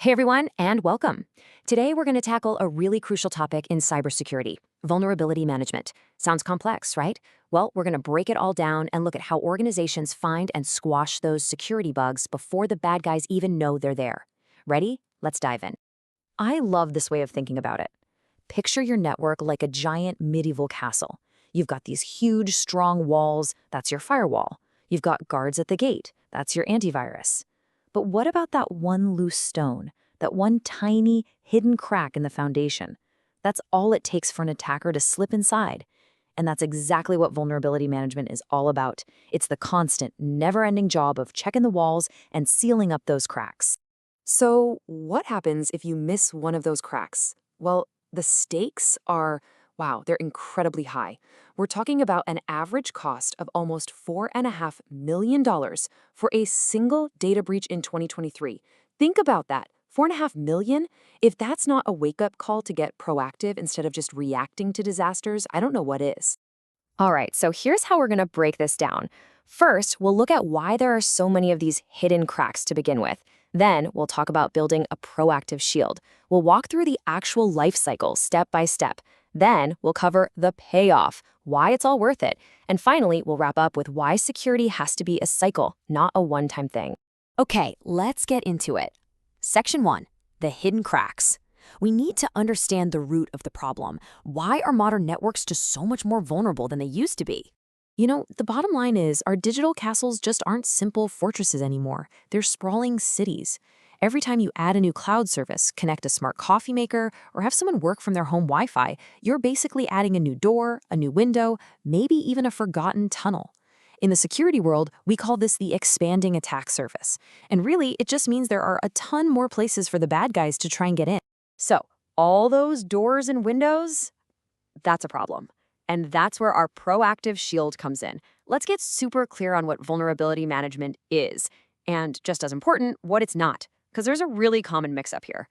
Hey everyone, and welcome. Today we're going to tackle a really crucial topic in cybersecurity, vulnerability management. Sounds complex, right? Well, we're going to break it all down and look at how organizations find and squash those security bugs before the bad guys even know they're there. Ready? Let's dive in. I love this way of thinking about it. Picture your network like a giant medieval castle. You've got these huge, strong walls, that's your firewall. You've got guards at the gate, that's your antivirus. But what about that one loose stone, that one tiny, hidden crack in the foundation? That's all it takes for an attacker to slip inside. And that's exactly what vulnerability management is all about. It's the constant, never-ending job of checking the walls and sealing up those cracks. So, what happens if you miss one of those cracks? Well, the stakes are, wow, they're incredibly high. We're talking about an average cost of almost $4.5 million for a single data breach in 2023. Think about that. $4.5 million? If that's not a wake-up call to get proactive instead of just reacting to disasters, I don't know what is. All right, so here's how we're going to break this down. First, we'll look at why there are so many of these hidden cracks to begin with. Then, we'll talk about building a proactive shield. We'll walk through the actual life cycle step by step. Then, we'll cover the payoff, why it's all worth it. And finally, we'll wrap up with why security has to be a cycle, not a one-time thing. Okay, let's get into it. Section 1, the hidden cracks. We need to understand the root of the problem. Why are modern networks just so much more vulnerable than they used to be? You know, the bottom line is our digital castles just aren't simple fortresses anymore. They're sprawling cities. Every time you add a new cloud service, connect a smart coffee maker, or have someone work from their home Wi-Fi, you're basically adding a new door, a new window, maybe even a forgotten tunnel. In the security world, we call this the expanding attack surface. And really, it just means there are a ton more places for the bad guys to try and get in. So, all those doors and windows? That's a problem. And that's where our proactive shield comes in. Let's get super clear on what vulnerability management is, and just as important, what it's not, because there's a really common mix-up here.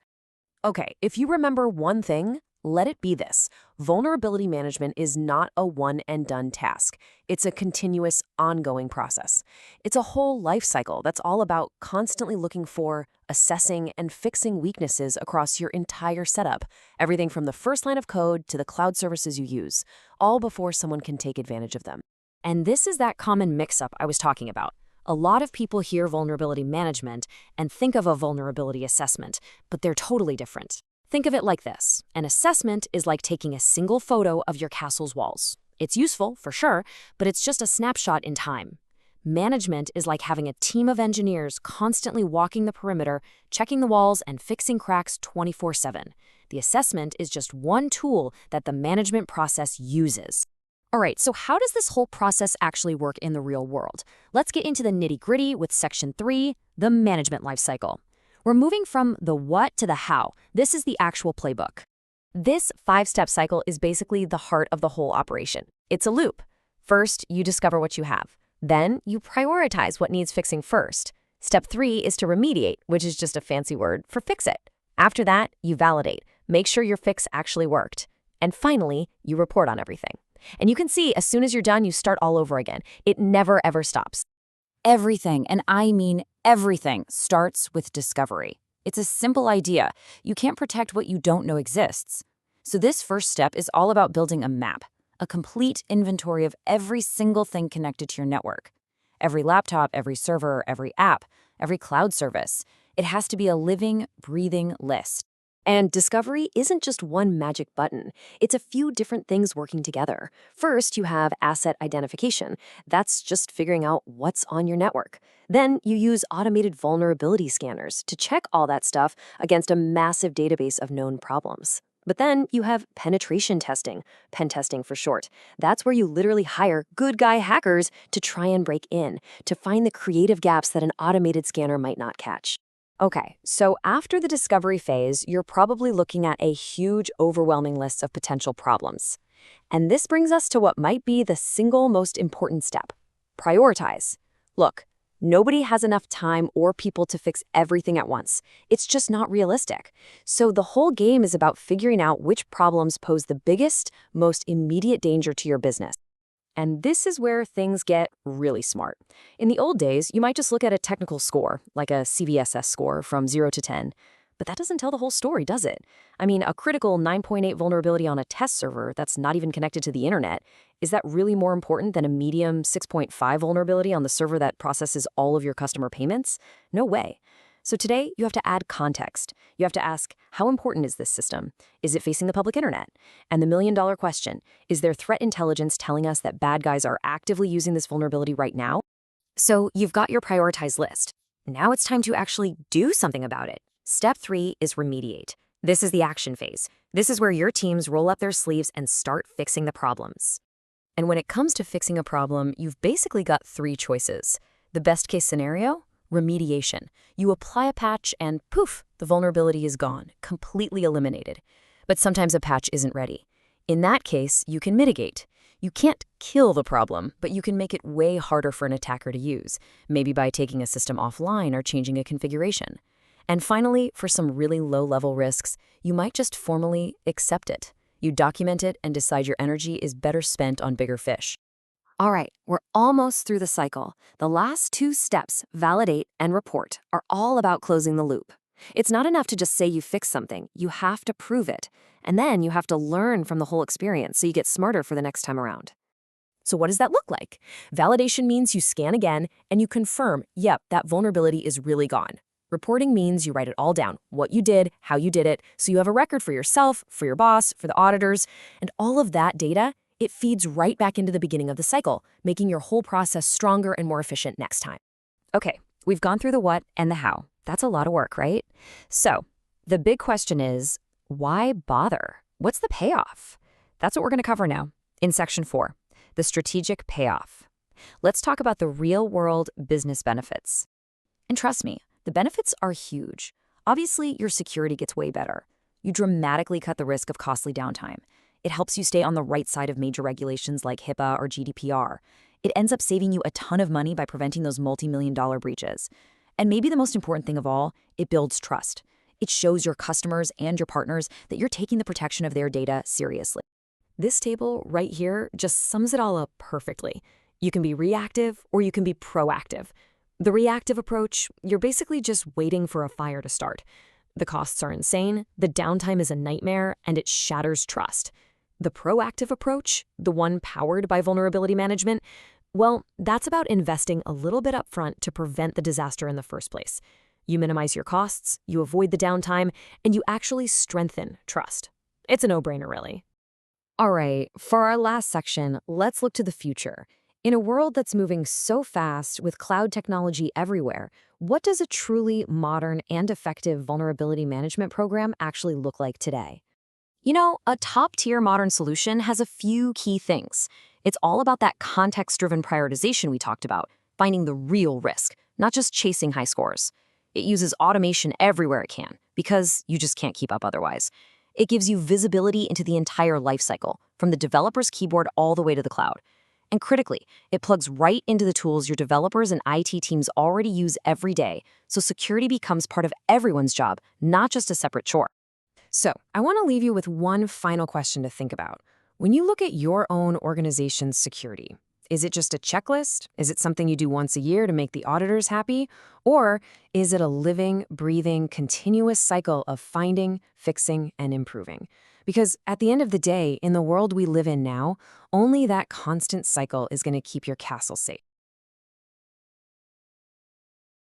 Okay, if you remember one thing, let it be this. Vulnerability management is not a one-and-done task. It's a continuous, ongoing process. It's a whole life cycle that's all about constantly looking for, assessing, and fixing weaknesses across your entire setup, everything from the first line of code to the cloud services you use, all before someone can take advantage of them. And this is that common mix-up I was talking about. A lot of people hear vulnerability management and think of a vulnerability assessment, but they're totally different. Think of it like this. An assessment is like taking a single photo of your castle's walls. It's useful, for sure, but it's just a snapshot in time. Management is like having a team of engineers constantly walking the perimeter, checking the walls, and fixing cracks 24/7. The assessment is just one tool that the management process uses. All right, so how does this whole process actually work in the real world? Let's get into the nitty-gritty with Section 3, the management lifecycle. We're moving from the what to the how. This is the actual playbook. This 5-step cycle is basically the heart of the whole operation. It's a loop. First, you discover what you have. Then, you prioritize what needs fixing first. Step 3 is to remediate, which is just a fancy word for fix it. After that, you validate. Make sure your fix actually worked. And finally, you report on everything. And you can see, as soon as you're done, you start all over again. It never, ever stops. Everything, and I mean everything, starts with discovery. It's a simple idea. You can't protect what you don't know exists. So this first step is all about building a map, a complete inventory of every single thing connected to your network. Every laptop, every server, every app, every cloud service. It has to be a living, breathing list. And discovery isn't just one magic button. It's a few different things working together. First, you have asset identification. That's just figuring out what's on your network. Then you use automated vulnerability scanners to check all that stuff against a massive database of known problems. But then you have penetration testing, pen testing for short. That's where you literally hire good guy hackers to try and break in, to find the creative gaps that an automated scanner might not catch. Okay, so after the discovery phase, you're probably looking at a huge, overwhelming list of potential problems. And this brings us to what might be the single most important step: prioritize. Look, nobody has enough time or people to fix everything at once. It's just not realistic. So the whole game is about figuring out which problems pose the biggest, most immediate danger to your business. And this is where things get really smart. In the old days, you might just look at a technical score, like a CVSS score from 0 to 10. But that doesn't tell the whole story, does it? I mean, a critical 9.8 vulnerability on a test server that's not even connected to the internet, is that really more important than a medium 6.5 vulnerability on the server that processes all of your customer payments? No way. So today, you have to add context. You have to ask, how important is this system? Is it facing the public internet? And the million-dollar question, is there threat intelligence telling us that bad guys are actively using this vulnerability right now? So you've got your prioritized list. Now it's time to actually do something about it. Step 3 is remediate. This is the action phase. This is where your teams roll up their sleeves and start fixing the problems. And when it comes to fixing a problem, you've basically got 3 choices. The best case scenario? Remediation. You apply a patch and poof, the vulnerability is gone, completely eliminated. But sometimes a patch isn't ready. In that case, you can mitigate. You can't kill the problem, but you can make it way harder for an attacker to use, maybe by taking a system offline or changing a configuration. And finally, for some really low-level risks, you might just formally accept it. You document it and decide your energy is better spent on bigger fish. All right, we're almost through the cycle. The last 2 steps, validate and report, are all about closing the loop. It's not enough to just say you fixed something. You have to prove it. And then you have to learn from the whole experience so you get smarter for the next time around. So what does that look like? Validation means you scan again and you confirm, yep, that vulnerability is really gone. Reporting means you write it all down, what you did, how you did it, so you have a record for yourself, for your boss, for the auditors, and all of that data, it feeds right back into the beginning of the cycle, making your whole process stronger and more efficient next time. Okay, we've gone through the what and the how. That's a lot of work, right? So, the big question is, why bother? What's the payoff? That's what we're going to cover now in section 4, the strategic payoff. Let's talk about the real-world business benefits. And trust me, the benefits are huge. Obviously, your security gets way better. You dramatically cut the risk of costly downtime. It helps you stay on the right side of major regulations like HIPAA or GDPR. It ends up saving you a ton of money by preventing those multi-million-dollar breaches. And maybe the most important thing of all, it builds trust. It shows your customers and your partners that you're taking the protection of their data seriously. This table right here just sums it all up perfectly. You can be reactive or you can be proactive. The reactive approach, you're basically just waiting for a fire to start. The costs are insane, the downtime is a nightmare, and it shatters trust. The proactive approach, the one powered by vulnerability management, well, that's about investing a little bit upfront to prevent the disaster in the first place. You minimize your costs, you avoid the downtime, and you actually strengthen trust. It's a no-brainer, really. All right, for our last section, let's look to the future. In a world that's moving so fast with cloud technology everywhere, what does a truly modern and effective vulnerability management program actually look like today? You know, a top-tier modern solution has a few key things. It's all about that context-driven prioritization we talked about, finding the real risk, not just chasing high scores. It uses automation everywhere it can, because you just can't keep up otherwise. It gives you visibility into the entire lifecycle, from the developer's keyboard all the way to the cloud. And critically, it plugs right into the tools your developers and IT teams already use every day, so security becomes part of everyone's job, not just a separate chore. So, I want to leave you with one final question to think about. When you look at your own organization's security, is it just a checklist? Is it something you do once a year to make the auditors happy? Or is it a living, breathing, continuous cycle of finding, fixing, and improving? Because at the end of the day, in the world we live in now, only that constant cycle is going to keep your castle safe.